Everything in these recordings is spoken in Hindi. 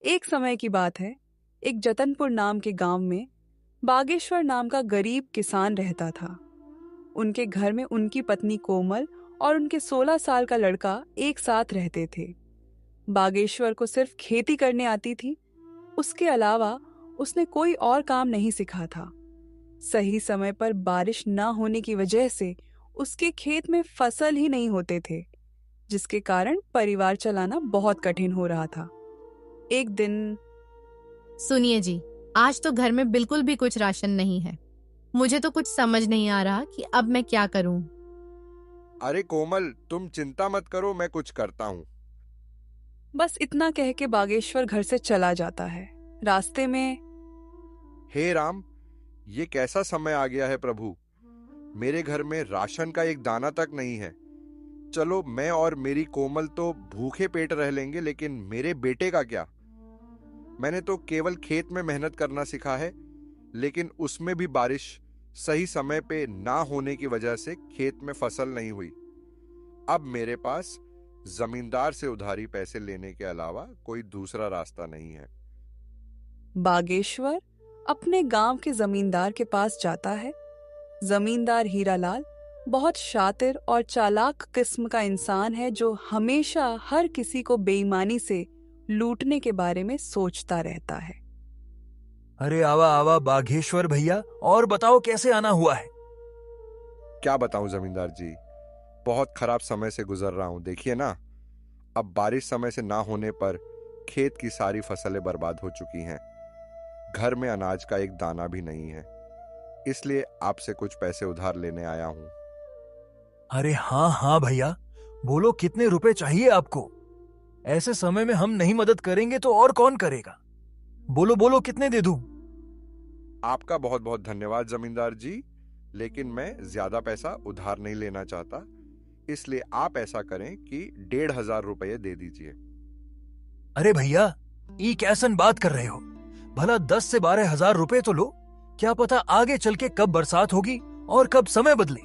एक समय की बात है। एक जतनपुर नाम के गांव में बागेश्वर नाम का गरीब किसान रहता था। उनके घर में उनकी पत्नी कोमल और उनके 16 साल का लड़का एक साथ रहते थे। बागेश्वर को सिर्फ खेती करने आती थी। उसके अलावा उसने कोई और काम नहीं सीखा था। सही समय पर बारिश न होने की वजह से उसके खेत में फसल ही नहीं होते थे, जिसके कारण परिवार चलाना बहुत कठिन हो रहा था। एक दिन सुनिए जी, आज तो घर में बिल्कुल भी कुछ राशन नहीं है। मुझे तो कुछ समझ नहीं आ रहा कि अब मैं क्या करूं। अरे कोमल, तुम चिंता मत करो, मैं कुछ करता हूँ। बस इतना कह के बागेश्वर घर से चला जाता है। रास्ते में हे राम, ये कैसा समय आ गया है प्रभु। मेरे घर में राशन का एक दाना तक नहीं है। चलो, मैं और मेरी कोमल तो भूखे पेट रह लेंगे, लेकिन मेरे बेटे का क्या। मैंने तो केवल खेत में मेहनत करना सीखा है, लेकिन उसमें भी बारिश सही समय पे ना होने की वजह से खेत में फसल नहीं हुई। अब मेरे पास जमींदार से उधारी पैसे लेने के अलावा कोई दूसरा रास्ता नहीं है। बागेश्वर अपने गांव के जमींदार के पास जाता है। जमींदार हीरालाल बहुत शातिर और चालाक किस्म का इंसान है, जो हमेशा हर किसी को बेईमानी से लूटने के बारे में सोचता रहता है। अरे आवा आवा बाघेश्वर भैया, और बताओ कैसे आना हुआ है। क्या बताऊं जमींदार जी, बहुत खराब समय से गुजर रहा हूं। देखिए ना, अब बारिश समय से ना होने पर खेत की सारी फसलें बर्बाद हो चुकी हैं। घर में अनाज का एक दाना भी नहीं है, इसलिए आपसे कुछ पैसे उधार लेने आया हूं। अरे हाँ हाँ भैया, बोलो कितने रुपए चाहिए आपको। ऐसे समय में हम नहीं मदद करेंगे तो और कौन करेगा। बोलो बोलो, कितने दे दूं। आपका बहुत बहुत धन्यवाद जमींदार जी, लेकिन मैं ज्यादा पैसा उधार नहीं लेना चाहता, इसलिए आप ऐसा करें कि 1,500 रुपये दे दीजिए। अरे भैया, ये कैसन बात कर रहे हो। भला 10 से 12 हजार रुपए तो लो। क्या पता आगे चल के कब बरसात होगी और कब समय बदले।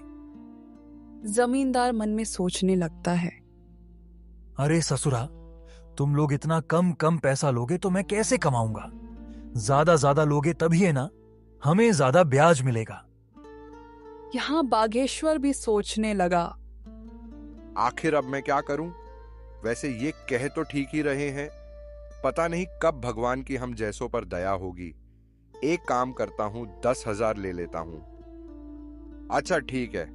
जमींदार मन में सोचने लगता है। अरे ससुरा, तुम लोग इतना कम कम पैसा लोगे तो मैं कैसे कमाऊंगा। ज्यादा लोगे तभी है ना, हमें ज्यादा ब्याज मिलेगा। यहाँ बागेश्वर भी सोचने लगा। आखिर अब मैं क्या करूं। वैसे ये कह तो ठीक ही रहे हैं, पता नहीं कब भगवान की हम जैसों पर दया होगी। एक काम करता हूं, 10,000 ले लेता हूं। अच्छा ठीक है,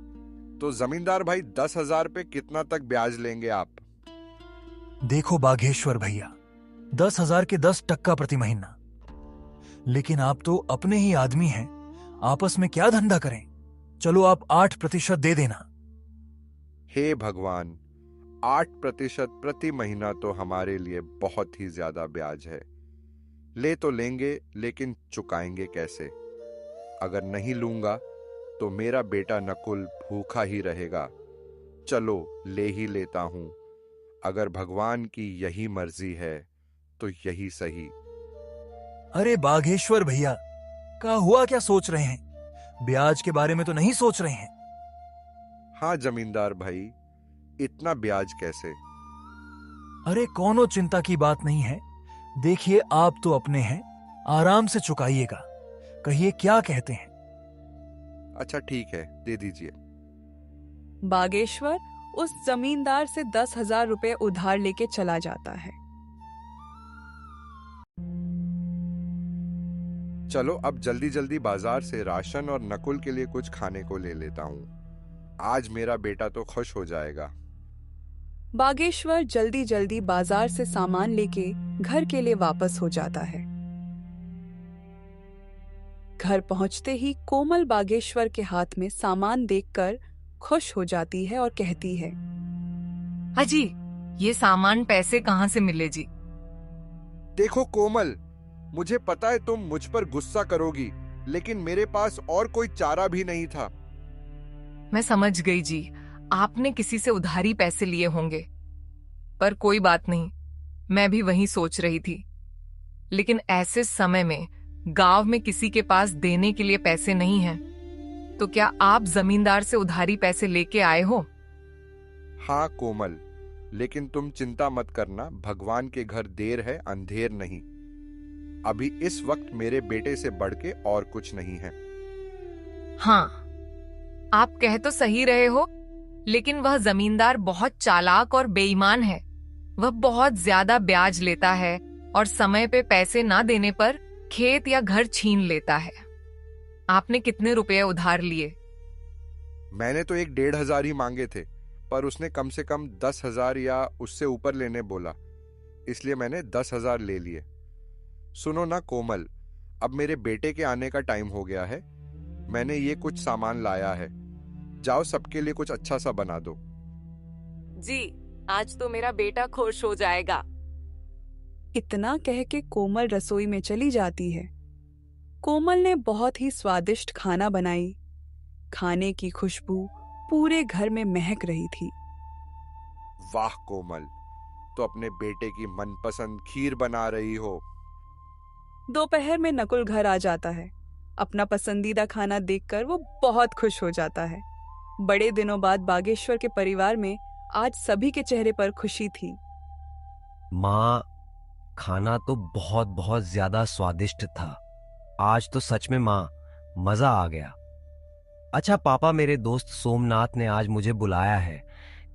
तो जमींदार भाई 10,000 पे कितना तक ब्याज लेंगे आप। देखो बाघेश्वर भैया, 10,000 के 10% प्रति महीना। लेकिन आप तो अपने ही आदमी हैं, आपस में क्या धंधा करें। चलो आप 8% दे देना। हे भगवान, 8% प्रति महीना तो हमारे लिए बहुत ही ज्यादा ब्याज है। ले तो लेंगे, लेकिन चुकाएंगे कैसे। अगर नहीं लूंगा तो मेरा बेटा नकुल भूखा ही रहेगा। चलो ले ही लेता हूं। अगर भगवान की यही मर्जी है तो यही सही। अरे बाघेश्वर भैया, क्या हुआ, क्या सोच रहे हैं। ब्याज के बारे में तो नहीं सोच रहे हैं। हाँ जमींदार भाई, इतना ब्याज कैसे। अरे कोनो चिंता की बात नहीं है। देखिए आप तो अपने हैं, आराम से चुकाइएगा। कहिए क्या कहते हैं। अच्छा ठीक है, दे दीजिए। बागेश्वर उस जमींदार से 10,000 रुपए उधार लेके चला जाता है। चलो अब जल्दी जल्दी बाजार से राशन और नकुल के लिए कुछ खाने को ले लेता हूं। आज मेरा बेटा तो खुश हो जाएगा। बागेश्वर जल्दी जल्दी बाजार से सामान लेके घर के लिए वापस हो जाता है। घर पहुंचते ही कोमल बागेश्वर के हाथ में सामान देखकर खुश हो जाती है और कहती है, अजी, ये सामान पैसे कहाँ से मिले जी। देखो कोमल, मुझे पता है तुम मुझ पर गुस्सा करोगी, लेकिन मेरे पास और कोई चारा भी नहीं था। मैं समझ गई जी, आपने किसी से उधारी पैसे लिए होंगे। पर कोई बात नहीं, मैं भी वही सोच रही थी। लेकिन ऐसे समय में गांव में किसी के पास देने के लिए पैसे नहीं हैं। तो क्या आप जमींदार से उधारी पैसे लेके आए हो? हाँ कोमल, लेकिन तुम चिंता मत करना, भगवान के घर देर है अंधेर नहीं। अभी इस वक्त मेरे बेटे से बढ़ के और कुछ नहीं है। हाँ, आप कह तो सही रहे हो, लेकिन वह जमींदार बहुत चालाक और बेईमान है। वह बहुत ज्यादा ब्याज लेता है और समय पे पैसे ना देने पर खेत या घर छीन लेता है। आपने कितने रुपए उधार लिए? मैंने तो 1,500 ही मांगे थे, पर उसने कम से कम 10,000 या उससे ऊपर लेने बोला, इसलिए मैंने 10,000 ले लिए। सुनो ना कोमल, अब मेरे बेटे के आने का टाइम हो गया है। मैंने ये कुछ सामान लाया है, जाओ सबके लिए कुछ अच्छा सा बना दो। जी, आज तो मेरा बेटा खुश हो जाएगा। इतना कह के कोमल रसोई में चली जाती है। कोमल ने बहुत ही स्वादिष्ट खाना बनाई। खाने की खुशबू पूरे घर में महक रही थी। वाह कोमल, तो अपने बेटे की मनपसंद खीर बना रही हो। दोपहर में नकुल घर आ जाता है। अपना पसंदीदा खाना देखकर वो बहुत खुश हो जाता है। बड़े दिनों बाद बागेश्वर के परिवार में आज सभी के चेहरे पर खुशी थी। माँ, खाना तो बहुत बहुत ज्यादा स्वादिष्ट था। आज तो सच में माँ, मजा आ गया। अच्छा पापा, मेरे दोस्त सोमनाथ ने आज मुझे बुलाया है।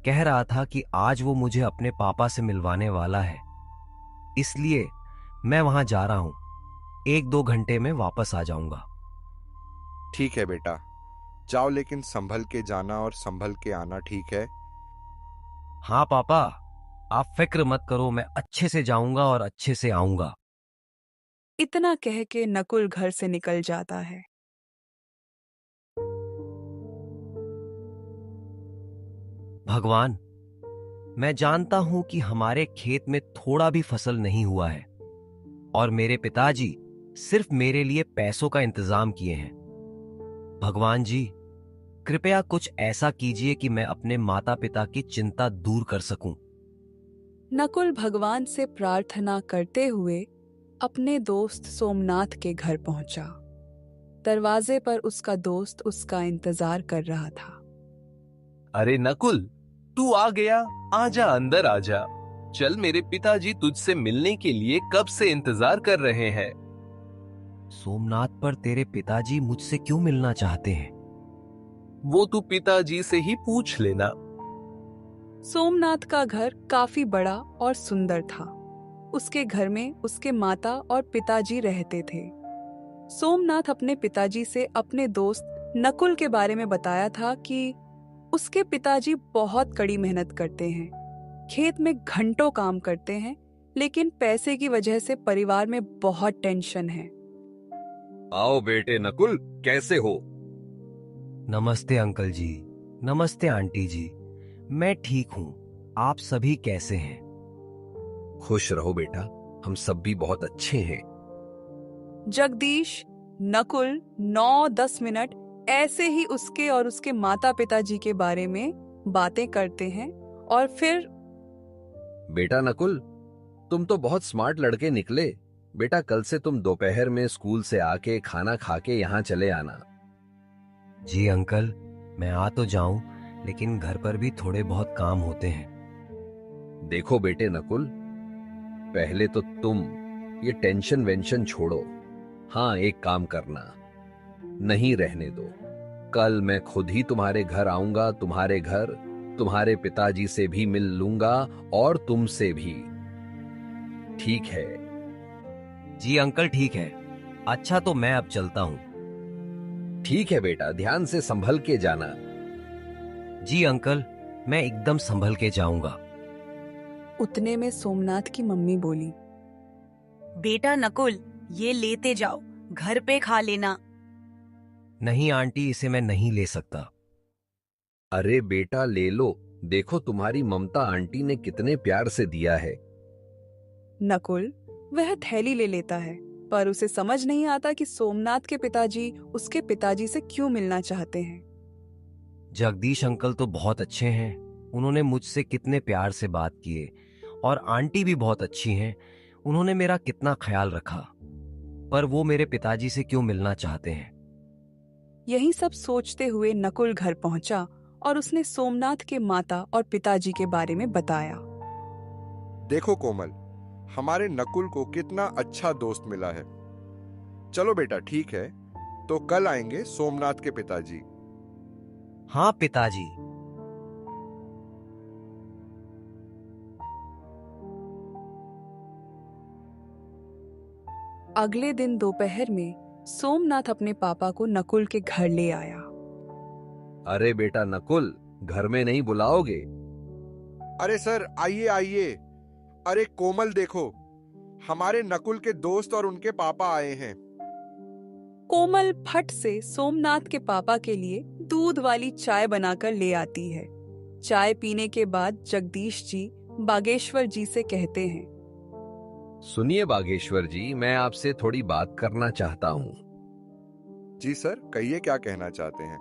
कह रहा था कि आज वो मुझे अपने पापा से मिलवाने वाला है, इसलिए मैं वहां जा रहा हूं। 1-2 घंटे में वापस आ जाऊंगा। ठीक है बेटा, जाओ, लेकिन संभल के जाना और संभल के आना, ठीक है? हाँ पापा, आप फिक्र मत करो, मैं अच्छे से जाऊंगा और अच्छे से आऊंगा। इतना कह के नकुल घर से निकल जाता है। भगवान, मैं जानता हूं कि हमारे खेत में थोड़ा भी फसल नहीं हुआ है और मेरे पिताजी सिर्फ मेरे लिए पैसों का इंतजाम किए हैं। भगवान जी, कृपया कुछ ऐसा कीजिए कि मैं अपने माता पिता की चिंता दूर कर सकूं। नकुल भगवान से प्रार्थना करते हुए अपने दोस्त सोमनाथ के घर पहुंचा। दरवाजे पर उसका दोस्त उसका इंतजार कर रहा था। अरे नकुल, तू आ गया। आजा, अंदर आजा। चल, मेरे पिताजी तुझसे मिलने के लिए कब से इंतजार कर रहे हैं। सोमनाथ, पर तेरे पिताजी मुझसे क्यों मिलना चाहते हैं? वो तू पिताजी से ही पूछ लेना। सोमनाथ का घर काफी बड़ा और सुंदर था। उसके घर में उसके माता और पिताजी रहते थे। सोमनाथ अपने पिताजी से अपने दोस्त नकुल के बारे में बताया था कि उसके पिताजी बहुत कड़ी मेहनत करते हैं, खेत में घंटों काम करते हैं, लेकिन पैसे की वजह से परिवार में बहुत टेंशन है। आओ बेटे नकुल, कैसे हो? नमस्ते अंकल जी। नमस्ते आंटी जी। मैं ठीक हूं, आप सभी कैसे हैं? खुश रहो बेटा, हम सब भी बहुत अच्छे हैं। जगदीश, नकुल 9-10 मिनट ऐसे ही उसके और उसके माता पिताजी के बारे में बातें करते हैं और फिर बेटा नकुल, तुम तो बहुत स्मार्ट लड़के निकले। बेटा, कल से तुम दोपहर में स्कूल से आके खाना खा के यहाँ चले आना। जी अंकल, मैं आ तो जाऊं, लेकिन घर पर भी थोड़े बहुत काम होते हैं। देखो बेटे नकुल, पहले तो तुम ये टेंशन वेंशन छोड़ो। हाँ, एक काम करना, नहीं रहने दो। कल मैं खुद ही तुम्हारे घर आऊंगा। तुम्हारे घर तुम्हारे पिताजी से भी मिल लूंगा और तुमसे भी, ठीक है? जी अंकल, ठीक है। अच्छा, तो मैं अब चलता हूं। ठीक है बेटा, ध्यान से संभल के जाना। जी अंकल, मैं एकदम संभल के जाऊंगा। उतने में सोमनाथ की मम्मी बोली, बेटा नकुल, ये लेते जाओ, घर पे खा लेना। नहीं आंटी, इसे मैं नहीं ले सकता। अरे बेटा, ले लो। देखो तुम्हारी ममता आंटी ने कितने प्यार से दिया है। नकुल वह थैली ले लेता है, पर उसे समझ नहीं आता कि सोमनाथ के पिताजी उसके पिताजी से क्यों मिलना चाहते हैं। जगदीश अंकल तो बहुत अच्छे हैं, उन्होंने मुझसे कितने प्यार से बात किए, और आंटी भी बहुत अच्छी हैं, उन्होंने मेरा कितना ख्याल रखा, पर वो मेरे पिताजी से क्यों मिलना चाहते हैं। यही सब सोचते हुए नकुल घर पहुंचा और उसने सोमनाथ के माता और पिताजी के बारे में बताया। देखो कोमल, हमारे नकुल को कितना अच्छा दोस्त मिला है। चलो बेटा, ठीक है, तो कल आएंगे सोमनाथ के पिताजी। हाँ पिताजी। अगले दिन दोपहर में सोमनाथ अपने पापा को नकुल के घर ले आया। अरे बेटा नकुल, घर में नहीं बुलाओगे? अरे सर, आइए आइए। अरे कोमल देखो, हमारे नकुल के दोस्त और उनके पापा आए हैं। कोमल फट से सोमनाथ के पापा के लिए दूध वाली चाय बनाकर ले आती है। चाय पीने के बाद जगदीश जी बागेश्वर जी से कहते हैं, सुनिए बागेश्वर जी, मैं आपसे थोड़ी बात करना चाहता हूँ। जी सर, कहिए क्या कहना चाहते हैं।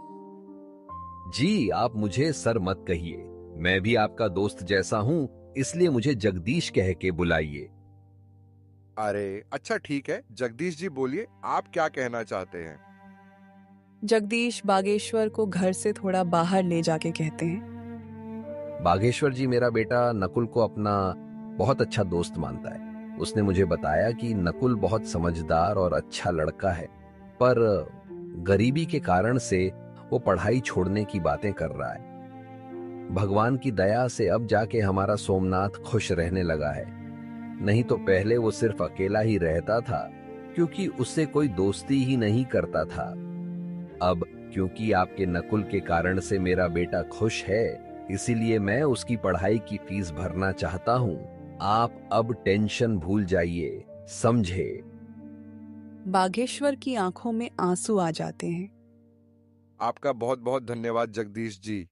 जी, आप मुझे सर मत कहिए, मैं भी आपका दोस्त जैसा हूँ, इसलिए मुझे जगदीश कह के बुलाइए। अरे अच्छा ठीक है, जगदीश जी बोलिए, आप क्या कहना चाहते हैं। जगदीश बागेश्वर को घर से थोड़ा बाहर ले जाके कहते हैं, बागेश्वर जी, मेरा बेटा नकुल को अपना बहुत अच्छा दोस्त मानता है। उसने मुझे बताया कि नकुल बहुत समझदार और अच्छा लड़का है, पर गरीबी के कारण से वो पढ़ाई छोड़ने की बातें कर रहा है। भगवान की दया से अब जाके हमारा सोमनाथ खुश रहने लगा है, नहीं तो पहले वो सिर्फ अकेला ही रहता था, क्योंकि उससे कोई दोस्ती ही नहीं करता था। अब क्योंकि आपके नकुल के कारण से मेरा बेटा खुश है, इसीलिए मैं उसकी पढ़ाई की फीस भरना चाहता हूँ। आप अब टेंशन भूल जाइए, समझे? बागेश्वर की आंखों में आंसू आ जाते हैं। आपका बहुत बहुत धन्यवाद जगदीश जी,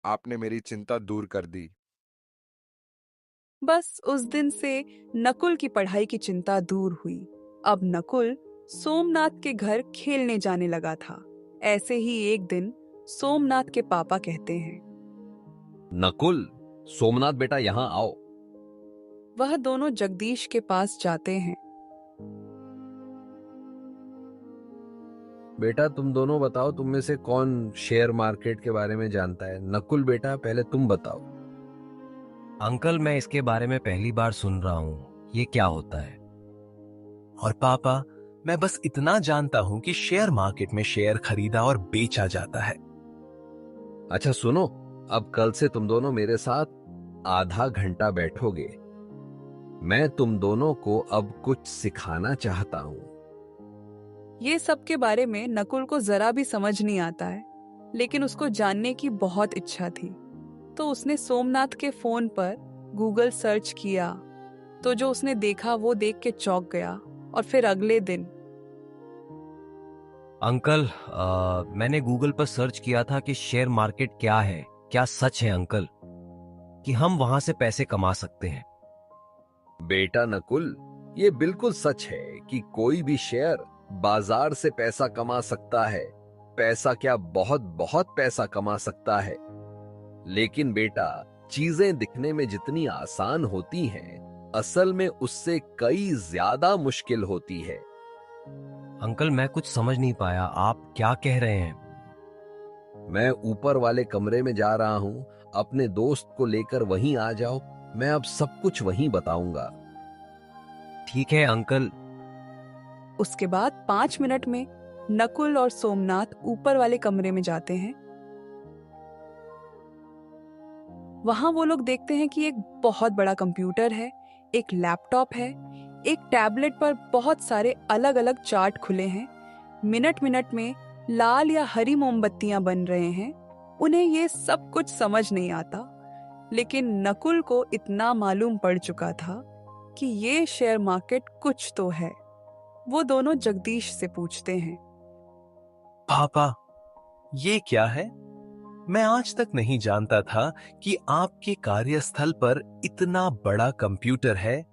आपने मेरी चिंता दूर कर दी। बस उस दिन से नकुल की पढ़ाई की चिंता दूर हुई। अब नकुल सोमनाथ के घर खेलने जाने लगा था। ऐसे ही एक दिन सोमनाथ के पापा कहते हैं, नकुल, सोमनाथ बेटा यहाँ आओ। वह दोनों जगदीश के पास जाते हैं। बेटा तुम दोनों बताओ, तुम में से कौन शेयर मार्केट के बारे में जानता है? नकुल बेटा, पहले तुम बताओ। अंकल, मैं इसके बारे में पहली बार सुन रहा हूँ, ये क्या होता है? और पापा, मैं बस इतना जानता हूं कि शेयर मार्केट में शेयर खरीदा और बेचा जाता है। अच्छा सुनो, अब कल से तुम दोनों मेरे साथ आधा घंटा बैठोगे। मैं तुम दोनों को अब कुछ सिखाना चाहता हूँ। ये सब के बारे में नकुल को जरा भी समझ नहीं आता है, लेकिन उसको जानने की बहुत इच्छा थी। तो उसने सोमनाथ के फोन पर गूगल सर्च किया, तो जो उसने देखा वो देख के चौंक गया। और फिर अगले दिन अंकल, मैंने गूगल पर सर्च किया था कि शेयर मार्केट क्या है। क्या सच है अंकल कि हम वहां से पैसे कमा सकते हैं? बेटा नकुल, ये बिल्कुल सच है कि कोई भी शेयर बाजार से पैसा कमा सकता है। पैसा क्या, बहुत बहुत पैसा कमा सकता है। लेकिन बेटा, चीजें दिखने में जितनी आसान होती हैं, असल में उससे कई ज्यादा मुश्किल होती है। अंकल, मैं कुछ समझ नहीं पाया, आप क्या कह रहे हैं? मैं ऊपर वाले कमरे में जा रहा हूं, अपने दोस्त को लेकर वहीं आ जाओ, मैं अब सब कुछ वहीं बताऊंगा। ठीक है अंकल। उसके बाद 5 मिनट में नकुल और सोमनाथ ऊपर वाले कमरे में जाते हैं। वहां वो लोग देखते हैं कि एक बहुत बड़ा कंप्यूटर है, एक लैपटॉप है, एक टैबलेट पर बहुत सारे अलग अलग चार्ट खुले हैं। मिनट मिनट में लाल या हरी मोमबत्तियां बन रहे हैं। उन्हें ये सब कुछ समझ नहीं आता, लेकिन नकुल को इतना मालूम पड़ चुका था कि ये शेयर मार्केट कुछ तो है। वो दोनों जगदीश से पूछते हैं, पापा, ये क्या है? मैं आज तक नहीं जानता था कि आपके कार्यस्थल पर इतना बड़ा कंप्यूटर है।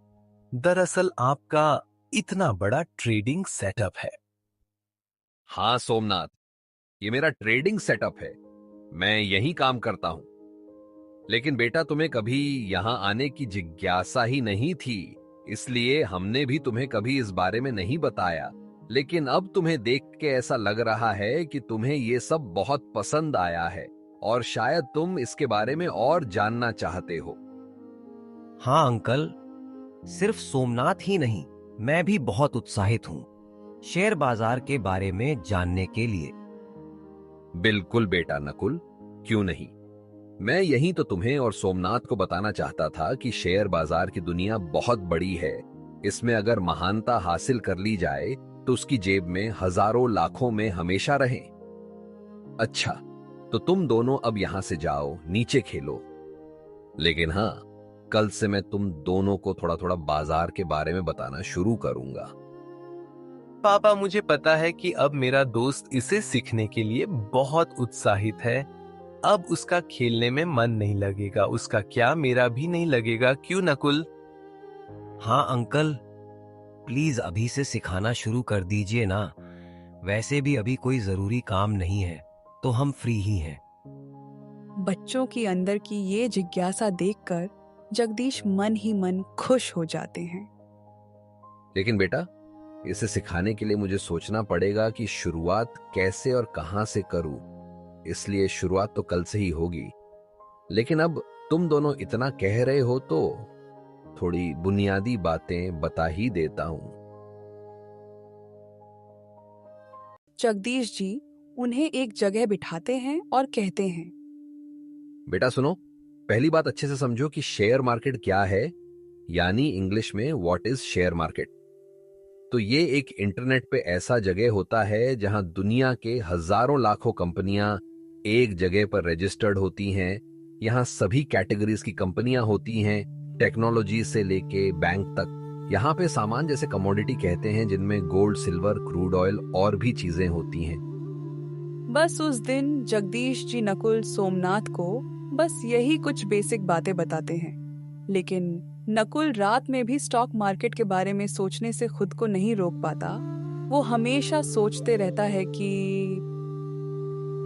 दरअसल आपका इतना बड़ा ट्रेडिंग सेटअप है। हाँ सोमनाथ, ये मेरा ट्रेडिंग सेटअप है, मैं यही काम करता हूं। लेकिन बेटा, तुम्हें कभी यहां आने की जिज्ञासा ही नहीं थी, इसलिए हमने भी तुम्हें कभी इस बारे में नहीं बताया। लेकिन अब तुम्हें देख के ऐसा लग रहा है कि तुम्हें ये सब बहुत पसंद आया है और शायद तुम इसके बारे में और जानना चाहते हो। हाँ अंकल, सिर्फ सोमनाथ ही नहीं, मैं भी बहुत उत्साहित हूँ शेयर बाजार के बारे में जानने के लिए। बिल्कुल बेटा नकुल, क्यों नहीं। मैं यही तो तुम्हें और सोमनाथ को बताना चाहता था कि शेयर बाजार की दुनिया बहुत बड़ी है। इसमें अगर महानता हासिल कर ली जाए तो उसकी जेब में हजारों लाखों में हमेशा रहे। अच्छा, तो तुम दोनों अब यहां से जाओ, नीचे खेलो। लेकिन हाँ, कल से मैं तुम दोनों को थोड़ा थोड़ा बाजार के बारे में बताना शुरू करूंगा। पापा, मुझे पता है कि अब मेरा दोस्त इसे सीखने के लिए बहुत उत्साहित है। अब उसका खेलने में मन नहीं लगेगा। उसका क्या, मेरा भी नहीं लगेगा, क्यों नकुल? हाँ अंकल, प्लीज अभी से सिखाना शुरू कर दीजिए ना। वैसे भी अभी कोई जरूरी काम नहीं है, तो हम फ्री ही हैं। बच्चों की अंदर की ये जिज्ञासा देखकर जगदीश मन ही मन खुश हो जाते हैं। लेकिन बेटा, इसे सिखाने के लिए मुझे सोचना पड़ेगा कि शुरुआत कैसे और कहां से करूं। इसलिए शुरुआत तो कल से ही होगी। लेकिन अब तुम दोनों इतना कह रहे हो तो थोड़ी बुनियादी बातें बता ही देता हूं। जगदीश जी उन्हें एक जगह बिठाते हैं और कहते हैं, बेटा सुनो, पहली बात अच्छे से समझो कि शेयर मार्केट क्या है, यानी इंग्लिश में व्हाट इज शेयर मार्केट। तो ये एक इंटरनेट पे ऐसा जगह होता है जहां दुनिया के हजारों लाखों कंपनियां एक जगह पर रजिस्टर्ड होती हैं। यहां सभी कैटेगरीज की कंपनियां होती हैं, टेक्नोलॉजी से लेके बैंक तक। यहाँ पे सामान जैसे कमोडिटी कहते हैं, जिनमें गोल्ड, सिल्वर, क्रूड ऑयल और भी चीजें होती हैं। बस उस दिन जगदीश जी नकुल सोमनाथ को बस यही कुछ बेसिक बातें बताते हैं। लेकिन नकुल रात में भी स्टॉक मार्केट के बारे में सोचने से खुद को नहीं रोक पाता। वो हमेशा सोचते रहता है कि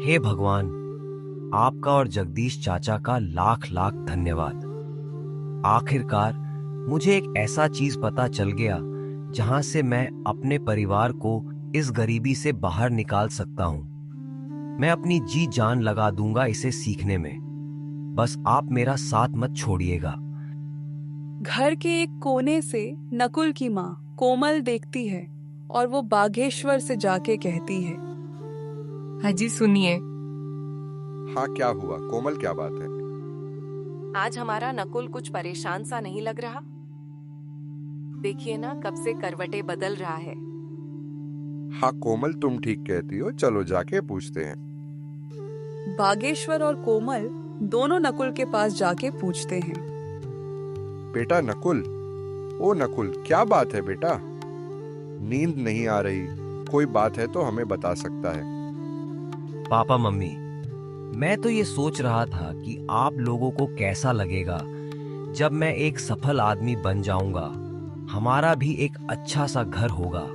हे भगवान, आपका और जगदीश चाचा का लाख लाख धन्यवाद। आखिरकार मुझे एक ऐसा चीज पता चल गया जहां से मैं अपने परिवार को इस गरीबी से बाहर निकाल सकता हूं। मैं अपनी जी जान लगा दूंगा इसे सीखने में। बस आप मेरा साथ मत छोड़िएगा। घर के एक कोने से नकुल की माँ कोमल देखती है और वो बागेश्वर से जाके कहती है, हाजी सुनिए। हाँ, क्या हुआ कोमल, क्या बात है? आज हमारा नकुल कुछ परेशान सा नहीं लग रहा? देखिए ना, कब से करवटें बदल रहा है। हाँ कोमल, तुम ठीक कहती हो, चलो जाके पूछते हैं। बागेश्वर और कोमल दोनों नकुल के पास जाके पूछते हैं, बेटा नकुल, ओ नकुल, क्या बात है बेटा? नींद नहीं आ रही, कोई बात है तो हमें बता सकता है। पापा मम्मी, मैं तो ये सोच रहा था कि आप लोगों को कैसा लगेगा जब मैं एक सफल आदमी बन जाऊंगा। हमारा भी एक अच्छा सा घर होगा।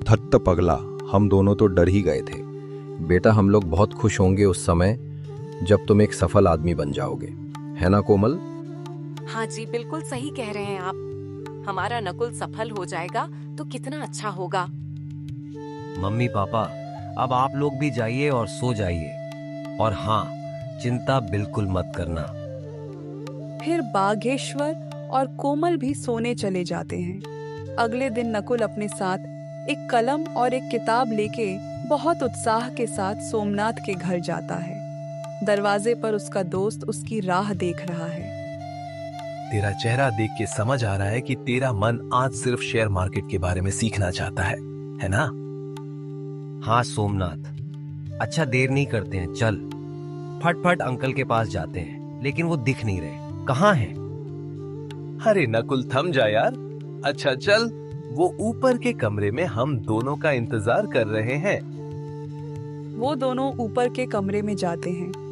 धत्त पगला, हम दोनों तो डर ही गए थे। बेटा, हम लोग बहुत खुश होंगे उस समय जब तुम एक सफल आदमी बन जाओगे, है ना कोमल? हाँ जी, बिल्कुल सही कह रहे हैं आप। हमारा नकुल सफल हो जाएगा तो कितना अच्छा होगा। मम्मी पापा, अब आप लोग भी जाइए और सो जाइए। और हाँ, चिंता बिल्कुल मत करना। फिर बागेश्वर और कोमल भी सोने चले जाते हैं। अगले दिन नकुल अपने साथ एक कलम और एक किताब लेके बहुत उत्साह के साथ सोमनाथ के घर जाता है। दरवाजे पर उसका दोस्त उसकी राह देख रहा है। तेरा चेहरा देख के समझ आ रहा है कि तेरा मन आज सिर्फ शेयर मार्केट के बारे में सीखना चाहता है ना? हाँ सोमनाथ, अच्छा देर नहीं करते हैं, चल फटफट अंकल के पास जाते हैं। लेकिन वो दिख नहीं रहे, कहाँ हैं? अरे नकुल, थम जा यार। अच्छा चल, वो ऊपर के कमरे में हम दोनों का इंतजार कर रहे हैं। वो दोनों ऊपर के कमरे में जाते हैं।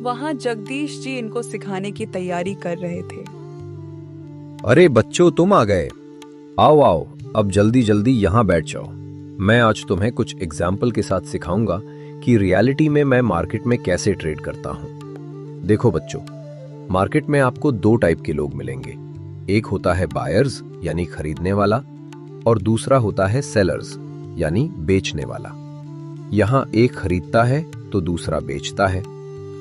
वहां जगदीश जी इनको सिखाने की तैयारी कर रहे थे। अरे बच्चों, तुम आ गए। आओ आओ, अब जल्दी जल्दी यहाँ बैठ जाओ। मैं आज तुम्हें कुछ एग्जाम्पल के साथ सिखाऊंगा कि रियलिटी में मैं मार्केट में कैसे ट्रेड करता हूँ। देखो बच्चों, मार्केट में आपको दो टाइप के लोग मिलेंगे। एक होता है बायर्स यानी खरीदने वाला, और दूसरा होता है सेलर्स यानी बेचने वाला। यहाँ एक खरीदता है तो दूसरा बेचता है।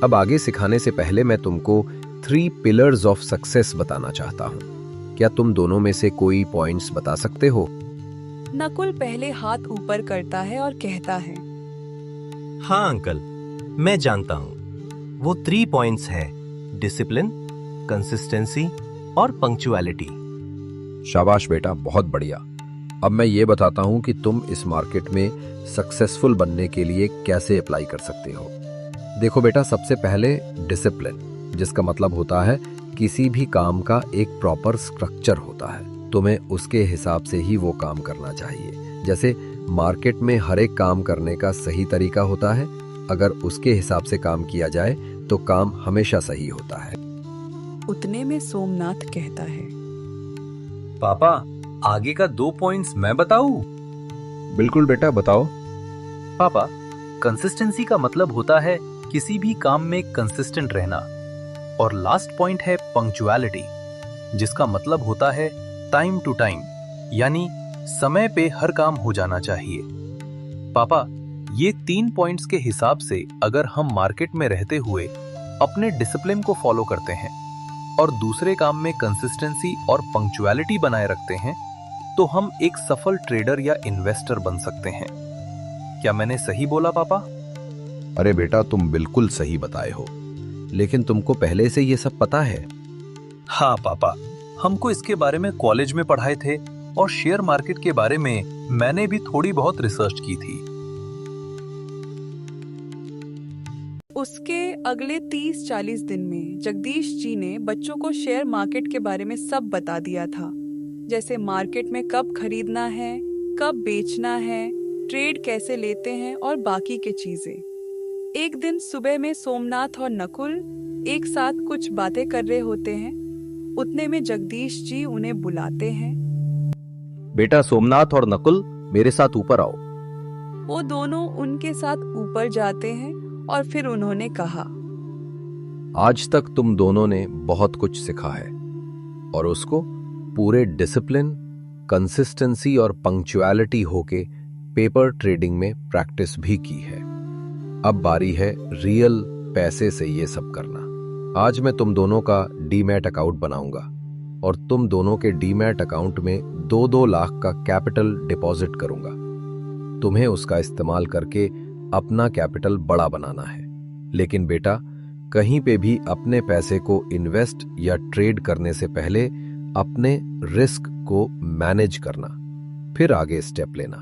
अब आगे सिखाने से पहले मैं तुमको 3 पिलर्स ऑफ सक्सेस बताना चाहता हूँ। क्या तुम दोनों में से कोई पॉइंट्स बता सकते हो? नकुल पहले हाथ ऊपर करता है और कहता है, हाँ अंकल, मैं जानता हूँ। वो 3 पॉइंट्स है, डिसिप्लिन, कंसिस्टेंसी और पंक्चुअलिटी। शाबाश बेटा, बहुत बढ़िया। अब मैं ये बताता हूँ कि तुम इस मार्केट में सक्सेसफुल बनने के लिए कैसे अप्लाई कर सकते हो। देखो बेटा, सबसे पहले डिसिप्लिन, जिसका मतलब होता है किसी भी काम का एक प्रॉपर स्ट्रक्चर होता है। तुम्हें उसके हिसाब से ही वो काम करना चाहिए। जैसे मार्केट में हर एक काम करने का सही तरीका होता है। अगर उसके हिसाब से काम किया जाए तो काम हमेशा सही होता है। उतने में सोमनाथ कहता है, पापा, आगे का 2 पॉइंट्स मैं बताऊं? बिल्कुल बेटा, बताओ। पापा, कंसिस्टेंसी का मतलब होता है किसी भी काम में कंसिस्टेंट रहना, और लास्ट पॉइंट है पंक्चुअलिटी, जिसका मतलब होता है टाइम टू टाइम, यानी समय पे हर काम हो जाना चाहिए। पापा, ये 3 पॉइंट्स के हिसाब से अगर हम मार्केट में रहते हुए अपने डिसिप्लिन को फॉलो करते हैं और दूसरे काम में कंसिस्टेंसी और पंक्चुअलिटी बनाए रखते हैं, तो हम एक सफल ट्रेडर या इन्वेस्टर बन सकते हैं। क्या मैंने सही बोला पापा? अरे बेटा, तुम बिल्कुल सही बताए हो, लेकिन तुमको पहले से ये सब पता है? हाँ पापा, हमको इसके बारे में कॉलेज में पढ़ाए थे और शेयर मार्केट के बारे में मैंने भी थोड़ी बहुत रिसर्च की थी। उसके अगले 30-40 दिन में जगदीश जी ने बच्चों को शेयर मार्केट के बारे में सब बता दिया था। जैसे मार्केट में कब खरीदना है, कब बेचना है, ट्रेड कैसे लेते हैं और बाकी के चीजें। एक दिन सुबह में सोमनाथ और नकुल एक साथ कुछ बातें कर रहे होते हैं। उतने में जगदीश जी उन्हें बुलाते हैं। बेटा सोमनाथ और नकुल, मेरे साथ ऊपर आओ। वो दोनों उनके साथ ऊपर जाते हैं और फिर उन्होंने कहा, आज तक तुम दोनों ने बहुत कुछ सीखा है और उसको पूरे डिसिप्लिन, कंसिस्टेंसी और पंक्चुअलिटी होके पेपर ट्रेडिंग में प्रैक्टिस भी की है। अब बारी है रियल पैसे से ये सब करना। आज मैं तुम दोनों का डीमैट अकाउंट बनाऊंगा और तुम दोनों के डीमैट अकाउंट में 2-2 लाख का कैपिटल डिपॉजिट करूंगा। तुम्हें उसका इस्तेमाल करके अपना कैपिटल बड़ा बनाना है। लेकिन बेटा, कहीं पे भी अपने पैसे को इन्वेस्ट या ट्रेड करने से पहले अपने रिस्क को मैनेज करना, फिर आगे स्टेप लेना।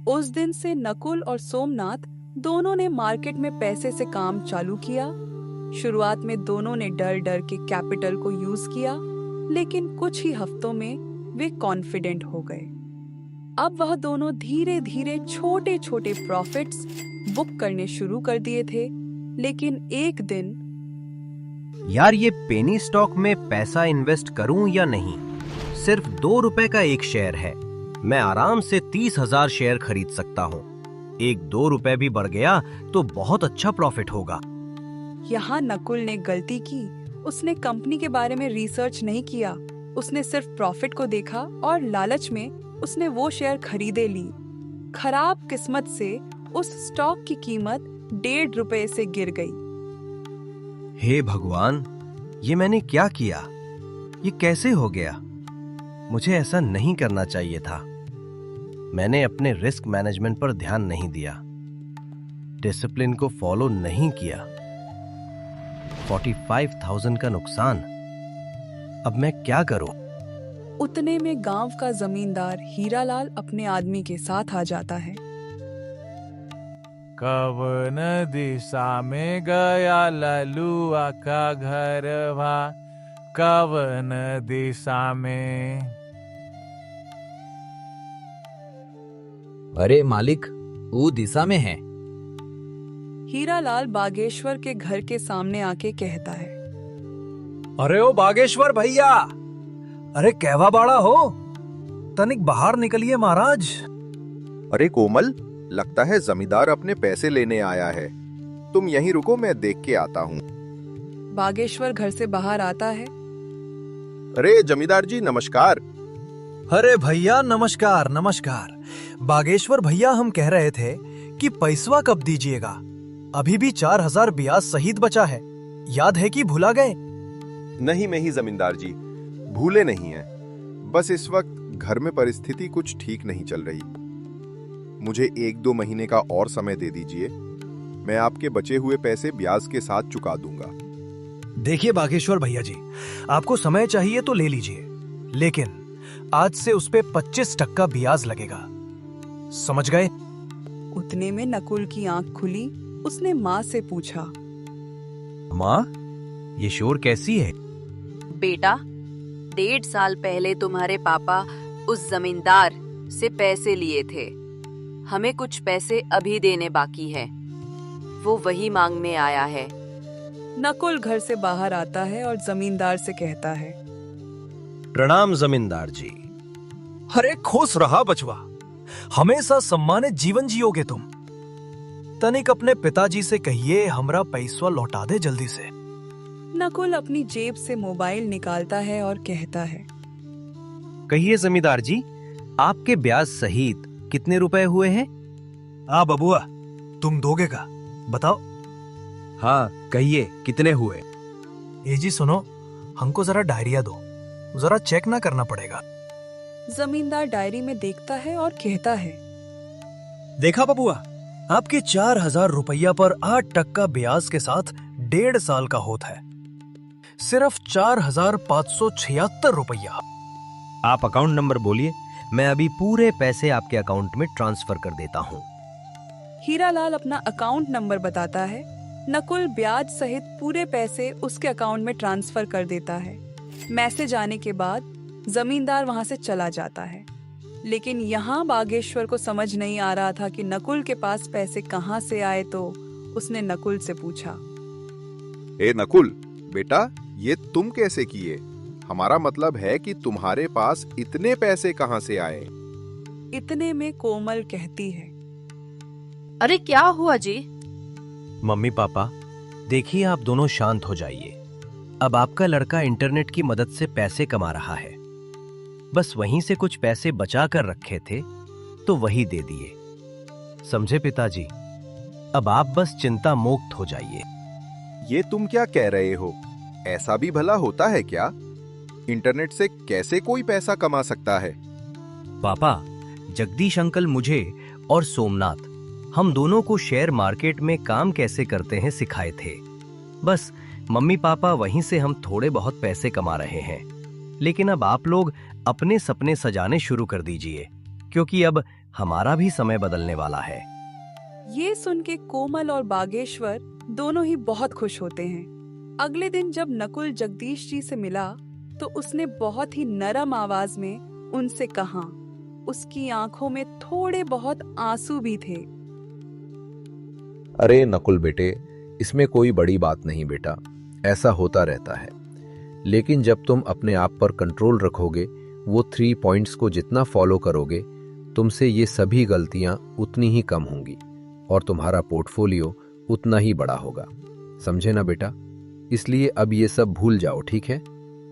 उस दिन से नकुल और सोमनाथ दोनों ने मार्केट में पैसे से काम चालू किया। शुरुआत में दोनों ने डर डर के कैपिटल को यूज किया, लेकिन कुछ ही हफ्तों में वे कॉन्फिडेंट हो गए। अब वह दोनों धीरे धीरे छोटे छोटे प्रॉफिट्स बुक करने शुरू कर दिए थे। लेकिन एक दिन, यार ये पेनी स्टॉक में पैसा इन्वेस्ट करूं या नहीं? सिर्फ 2 रुपए का एक शेयर है, मैं आराम से 30,000 शेयर खरीद सकता हूं। 1-2 रुपए भी बढ़ गया तो बहुत अच्छा प्रॉफिट होगा। यहाँ नकुल ने गलती की। उसने कंपनी के बारे में रिसर्च नहीं किया। उसने सिर्फ प्रॉफिट को देखा और लालच में उसने वो शेयर खरीदे ली। खराब किस्मत से उस स्टॉक की कीमत 1.5 रुपए से गिर गई। हे भगवान, ये मैंने क्या किया? ये कैसे हो गया? मुझे ऐसा नहीं करना चाहिए था। मैंने अपने रिस्क मैनेजमेंट पर ध्यान नहीं दिया, डिसिप्लिन को फॉलो नहीं किया। 45,000 का नुकसान। अब मैं क्या करूं? उतने में गांव का जमींदार हीरालाल अपने आदमी के साथ आ जाता है। कवन दिशा में गया ललुआ का घरवा, कवन दिशा में? अरे मालिक, वो दिशा में है। हीरालाल बागेश्वर के घर के सामने आके कहता है, अरे ओ बागेश्वर भैया, अरे कहवा बाड़ा हो, तनिक बाहर निकलिए महाराज। अरे कोमल, लगता है जमींदार अपने पैसे लेने आया है। तुम यहीं रुको, मैं देख के आता हूँ। बागेश्वर घर से बाहर आता है। अरे जमींदार जी, नमस्कार। अरे भैया नमस्कार नमस्कार। बागेश्वर भैया, हम कह रहे थे कि पैसवा कब दीजिएगा? अभी भी 4,000 ब्याज सहित बचा है, याद है कि भुला गए? नहीं नहीं जमींदार जी, भूले नहीं हैं। बस इस वक्त घर में परिस्थिति कुछ ठीक नहीं चल रही। मुझे 1-2 महीने का और समय दे दीजिए, मैं आपके बचे हुए पैसे ब्याज के साथ चुका दूंगा। देखिए बागेश्वर भैया जी, आपको समय चाहिए तो ले लीजिए, लेकिन आज से उस पे 25% ब्याज लगेगा, समझ गए? उतने में नकुल की आंख खुली। उसने माँ से पूछा, माँ, ये शोर कैसी है? बेटा, 1.5 साल पहले तुम्हारे पापा उस जमींदार से पैसे लिए थे। हमें कुछ पैसे अभी देने बाकी है। वो वही मांगने आया है। नकुल घर से बाहर आता है और जमींदार से कहता है, प्रणाम जमींदार जी। अरे खुश रहा बचवा, हमेशा सम्मानित जीवन जियोगे तुम। तनिक अपने पिताजी से कहिए हमरा पैसा लौटा दे जल्दी से। नकुल अपनी जेब से मोबाइल निकालता है और कहता है, कहिए जमींदार जी, आपके ब्याज सहित कितने रुपए हुए हैं? हाँ बबुआ, तुम दोगे का बताओ। हाँ कहिए, कितने हुए? ए जी सुनो, हमको जरा डायरिया दो, जरा चेक ना करना पड़ेगा। जमींदार डायरी में देखता है और कहता है, देखा बबुआ, आपके 4,000 रुपया पर 8% ब्याज के साथ 1.5 साल का होता है, सिर्फ 4,576 रुपया। आप अकाउंट नंबर बोलिए, मैं अभी पूरे पैसे आपके अकाउंट में ट्रांसफर कर देता हूँ। हीरालाल अपना अकाउंट नंबर बताता है। नकुल ब्याज सहित पूरे पैसे उसके अकाउंट में ट्रांसफर कर देता है। मैसेज आने के बाद जमींदार वहां से चला जाता है, लेकिन यहाँ बागेश्वर को समझ नहीं आ रहा था कि नकुल के पास पैसे कहाँ से आए। तो उसने नकुल से पूछा, ए नकुल बेटा, ये तुम कैसे किए? हमारा मतलब है कि तुम्हारे पास इतने पैसे कहाँ से आए? इतने में कोमल कहती है, अरे क्या हुआ जी? मम्मी पापा, देखिए आप दोनों शांत हो जाइए। अब आपका लड़का इंटरनेट की मदद से पैसे कमा रहा है। बस वहीं से कुछ पैसे बचा कर रखे थे तो वही दे दिए, समझे पिताजी? अब आप बस चिंता मुक्त हो जाइए। ये तुम क्या कह रहे हो? ऐसा भी भला होता है क्या? इंटरनेट से कैसे कोई पैसा कमा सकता है? पापा, जगदीश अंकल मुझे और सोमनाथ, हम दोनों को शेयर मार्केट में काम कैसे करते हैं सिखाए थे। बस मम्मी पापा वहीं से हम थोड़े बहुत पैसे कमा रहे हैं। लेकिन अब आप लोग अपने सपने सजाने शुरू कर दीजिए, क्योंकि अब हमारा भी समय बदलने वाला है। ये सुन के कोमल और बागेश्वर दोनों ही बहुत खुश होते हैं। अगले दिन जब नकुल जगदीश जी से मिला तो उसने बहुत ही नरम आवाज में उनसे कहा। उसकी आंखों में थोड़े बहुत आंसू भी थे। अरे नकुल बेटे, इसमें कोई बड़ी बात नहीं बेटा, ऐसा होता रहता है। लेकिन जब तुम अपने आप पर कंट्रोल रखोगे, वो 3 पॉइंट्स को जितना फॉलो करोगे, तुमसे ये सभी गलतियां उतनी ही कम होंगी और तुम्हारा पोर्टफोलियो उतना ही बड़ा होगा, समझे ना बेटा? इसलिए अब ये सब भूल जाओ, ठीक है?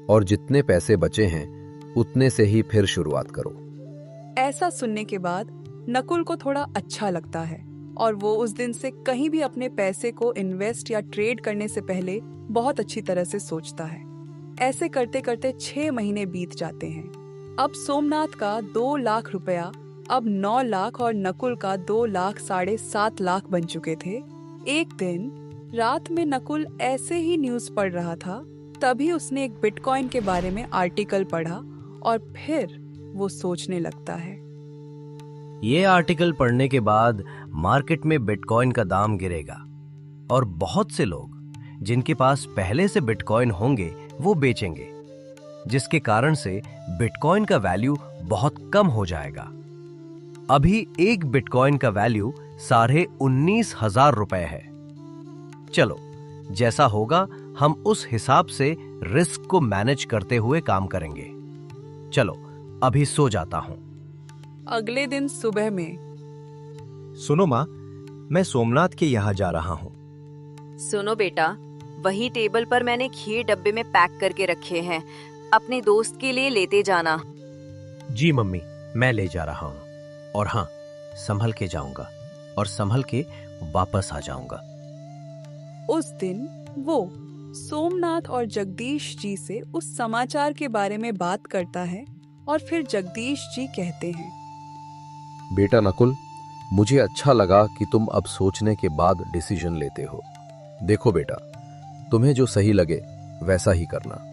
और जितने पैसे बचे हैं उतने से ही फिर शुरुआत करो। ऐसा सुनने के बाद नकुल को थोड़ा अच्छा लगता है और वो उस दिन से कहीं भी अपने पैसे को इन्वेस्ट या ट्रेड करने से पहले बहुत अच्छी तरह से सोचता है। ऐसे करते करते 6 महीने बीत जाते हैं। अब सोमनाथ का 2 लाख रुपया अब 9 लाख और नकुल का 2 लाख 7.5 लाख बन चुके थे। एक दिन रात में नकुल ऐसे ही न्यूज पढ़ रहा था, तभी उसने एक बिटकॉइन के बारे में आर्टिकल पढ़ा और फिर वो सोचने लगता है। ये आर्टिकल पढ़ने के बाद मार्केट में बिटकॉइन का दाम गिरेगा और बहुत से लोग जिनके पास पहले से बिटकॉइन होंगे वो बेचेंगे, जिसके कारण से बिटकॉइन का वैल्यू बहुत कम हो जाएगा। अभी एक बिटकॉइन का वैल्यू 19,500 रुपए है। चलो, जैसा होगा हम उस हिसाब से रिस्क को मैनेज करते हुए काम करेंगे। चलो, अभी सो जाता हूं। अगले दिन सुबह में, सुनो माँ, मैं सोमनाथ के यहाँ जा रहा हूँ। सुनो बेटा, वही टेबल पर मैंने खीर डब्बे में पैक करके रखे हैं, अपने दोस्त के लिए लेते जाना। जी मम्मी, मैं ले जा रहा हूँ। और हाँ, संभल के जाऊंगा और संभल के वापस आ जाऊंगा। उस दिन वो सोमनाथ और जगदीश जी से उस समाचार के बारे में बात करता है और फिर जगदीश जी कहते हैं, बेटा नकुल, मुझे अच्छा लगा कि तुम अब सोचने के बाद डिसीजन लेते हो। देखो बेटा, तुम्हें जो सही लगे वैसा ही करना।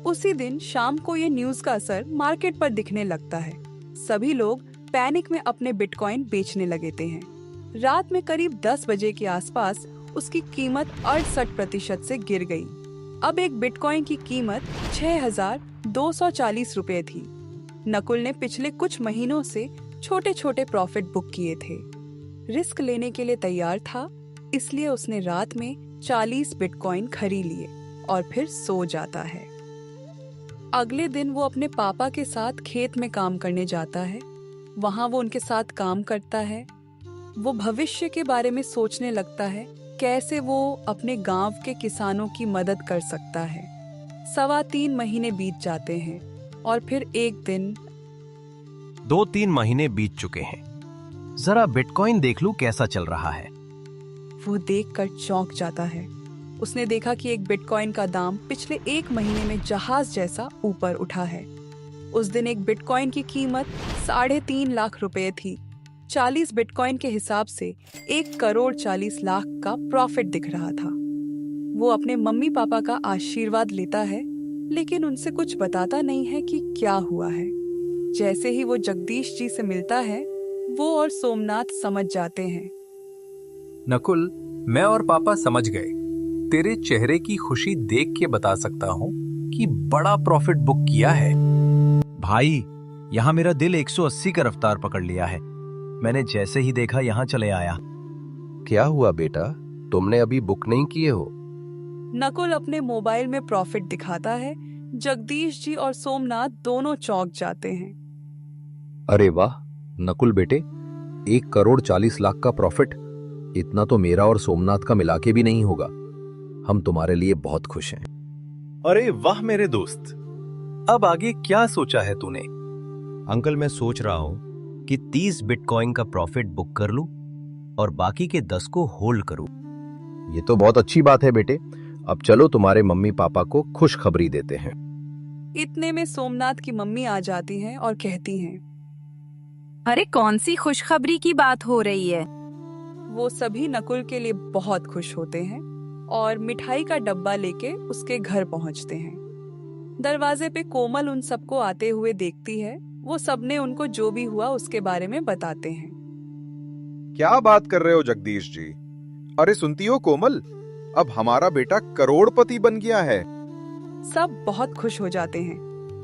उसी दिन शाम को ये न्यूज का असर मार्केट पर दिखने लगता है। सभी लोग पैनिक में अपने बिटकॉइन बेचने लगे हैं। रात में करीब 10 बजे के आसपास उसकी कीमत 68% से गिर गई। अब एक बिटकॉइन की कीमत 6,240 रुपए थी। नकुल ने पिछले कुछ महीनों से छोटे छोटे प्रॉफिट बुक किए थे। रिस्क लेने के लिए तैयार था, इसलिए उसने रात में 40 बिटकॉइन खरीद लिए और फिर सो जाता है। अगले दिन वो अपने पापा के साथ खेत में काम करने जाता है। वहाँ वो उनके साथ काम करता है। वो भविष्य के बारे में सोचने लगता है, कैसे वो अपने गांव के किसानों की मदद कर सकता है। 3.25 महीने बीत जाते हैं और फिर एक दिन 2-3 महीने बीत चुके हैं। जरा बिटकॉइन देख लूं कैसा चल रहा है। वो देखकर चौंक जाता है। उसने देखा कि एक बिटकॉइन का दाम पिछले 1 महीने में जहाज जैसा ऊपर उठा है। उस दिन एक बिटकॉइन की कीमत 3.5 लाख रुपए थी। 40 बिटकॉइन के हिसाब से 1,40,00,000 का प्रॉफिट दिख रहा था। वो अपने मम्मी पापा का आशीर्वाद लेता है, लेकिन उनसे कुछ बताता नहीं है कि क्या हुआ है। जैसे ही वो जगदीश जी से मिलता है, वो और सोमनाथ समझ जाते हैं। नकुल, मैं और पापा समझ गए। तेरे चेहरे की खुशी देख के बता सकता हूँ कि बड़ा प्रॉफिट बुक किया है। भाई, यहाँ मेरा दिल 180 का रफ्तार पकड़ लिया है। मैंने जैसे ही देखा यहाँ चले आया। क्या हुआ बेटा, तुमने अभी बुक नहीं किए हो? नकुल अपने मोबाइल में प्रॉफिट दिखाता है। जगदीश जी और सोमनाथ दोनों चौंक जाते हैं। अरे वाह नकुल बेटे, 1,40,00,000 का प्रॉफिट, इतना तो मेरा और सोमनाथ का मिला के भी नहीं होगा। हम तुम्हारे लिए बहुत खुश हैं। अरे वाह मेरे दोस्त, अब आगे क्या सोचा है तूने? अंकल, मैं सोच रहा हूँ कि 30 बिटकॉइन का प्रॉफिट बुक कर लूं और बाकी के 10 को होल्ड करूं। ये तो बहुत अच्छी बात है बेटे। अब चलो तुम्हारे मम्मी पापा को खुशखबरी देते हैं। इतने में सोमनाथ की मम्मी आ जाती हैं और कहती हैं, अरे कौन सी खुशखबरी की बात हो रही है? वो सभी नकुल के लिए बहुत खुश होते हैं और मिठाई का डब्बा लेके उसके घर पहुंचते हैं। दरवाजे पे कोमल उन सबको आते हुए देखती है। वो सबने उनको जो भी हुआ उसके बारे में बताते हैं। क्या बात कर रहे हो जगदीश जी? अरे सुनती हो कोमल, अब हमारा बेटा करोड़पति बन गया है। सब बहुत खुश हो जाते हैं।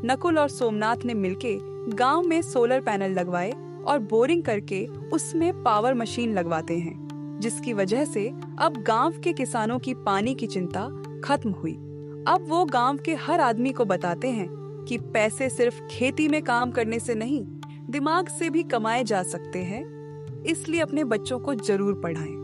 नकुल और सोमनाथ ने मिलके गांव में सोलर पैनल लगवाए और बोरिंग करके उसमें पावर मशीन लगवाते हैं, जिसकी वजह से अब गांव के किसानों की पानी की चिंता खत्म हुई। अब वो गांव के हर आदमी को बताते हैं कि पैसे सिर्फ खेती में काम करने से नहीं, दिमाग से भी कमाए जा सकते हैं। इसलिए अपने बच्चों को जरूर पढ़ाएं।